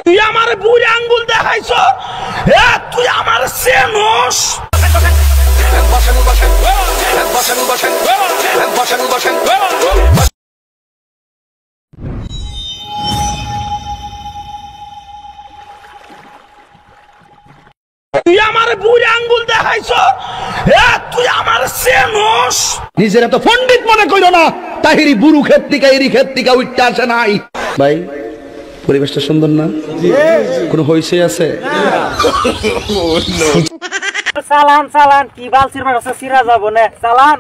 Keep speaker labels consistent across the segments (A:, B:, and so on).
A: তুই আমার বুড়ি আঙ্গুল দেখাইছ, তুই আমার চেনস। তুই আমার বুড়ি আঙ্গুল দেখাইছ, তুই আমার চেনস।
B: নিজের এত পণ্ডিত মনে কইরো না। তাহিরি বুড়ু ক্ষেত থেকে এরি ক্ষেত থেকে উঠতে আসে নাই। ভাই পরিবেশটা সুন্দর না? কোন হইছে আছে?
C: চালান চালান কি বালছির মারছে সিরা যাব না চালান।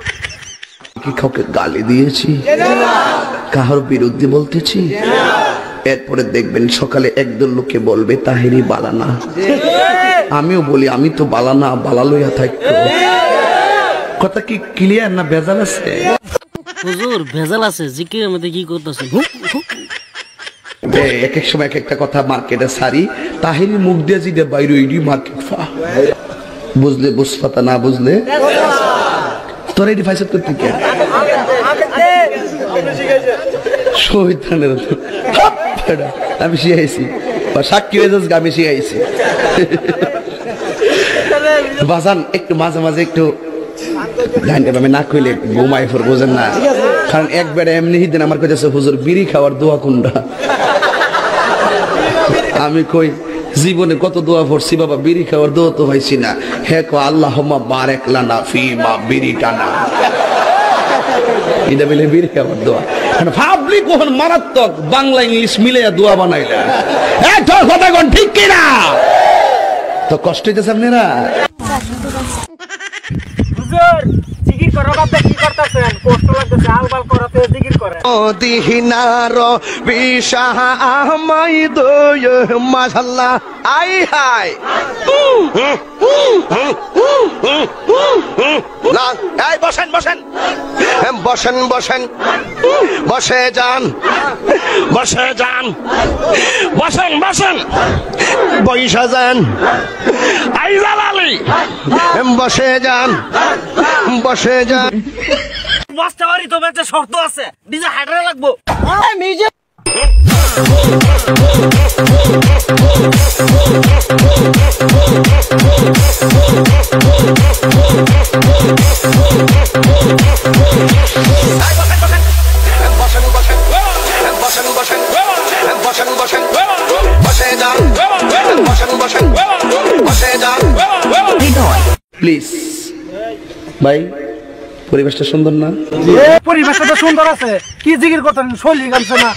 B: কি কাউকে গালি দিয়েছি? কাহার বিরুদ্ধে বলতেছি? এরপরে দেখবেন সকালে একদল লোকে বলবে তাহিরি বালানা। আমিও বলি আমি তো বালানা, বালা লইয়া থাকতো। কথা কি ক্লিয়ার না ভেজাল আছে?
C: হুজুর ভেজাল আছে, জিকিরের মধ্যে কি করতেছেন?
B: এক এক সময় এক একটা কথা মার্কেটে সারি, তাহিরি মুখ দিয়ে জিদে বাইরে ইডি মার্কেট ফা। বুঝলে বুঝপাতা, না বুঝলে তোর এটি ফাইসাদ করতে কে? শহীদানের আমি শিখাইছি, সাক্ষী হয়ে যাস আমি শিখাইছি। বাজান একটু মাঝে মাঝে একটু আমি না কইলে ঘুমাই ফোর, বোঝেন না? কারণ একবারে এমনি দিন আমার কাছে হুজুর বিড়ি খাওয়ার দোয়া কোনটা? আমি কই জীবনে কত দোয়া পড়ছি বাবা, বিড়ি খাওয়ার দোয়া তো হয়েছি না। হে কো আল্লাহুম্মা বারিক লানা ফিমা বিড়ি টানা, এটা বলে বিড়ি খাওয়ার দোয়া। ভাবলি কখন মারাত্মক বাংলা ইংলিশ মিলাইয়া দোয়া বানাইলা। তোর কথা কোন ঠিক কিনা? তো কষ্ট হইতেছে আপনারা?
C: হুজুর জিকির করো বাবা, কি করতেছেন? কষ্ট লাগতেছে, আলবাল করাতে জিকির করেন।
B: দিনার বিশাহ আমাই দয় মাশাআল্লাহ। আই হাই না, এই বসেন বসেন বসেন বসেন, বসে যান বসে যান, বসেন বসেন, বইসা যান। আই জালালি বসে যান বসে যান।
C: মাস্টারি তো বেঁচে শর্ত আছে, ডিজে হাইড্রা লাগবো। মিউজিক
B: প্লিজ ভাই, পরিবেশটা সুন্দর না?
C: পরিবেশটা তো সুন্দর আছে, কি জিকির করতেন? শৈলী গানছে না।